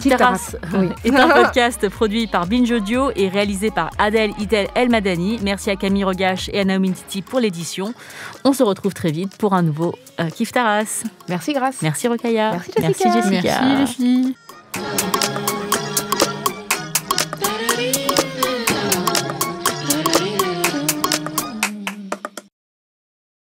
Kiftaras est un podcast produit par Binge Audio et réalisé par Adèle Idel El Madani. Merci à Camille Rogache et à Naomi Titi pour l'édition. On se retrouve très vite pour un nouveau Kiftaras. Merci Grâce. Merci Rokhaya. Merci Jessica. Merci les filles.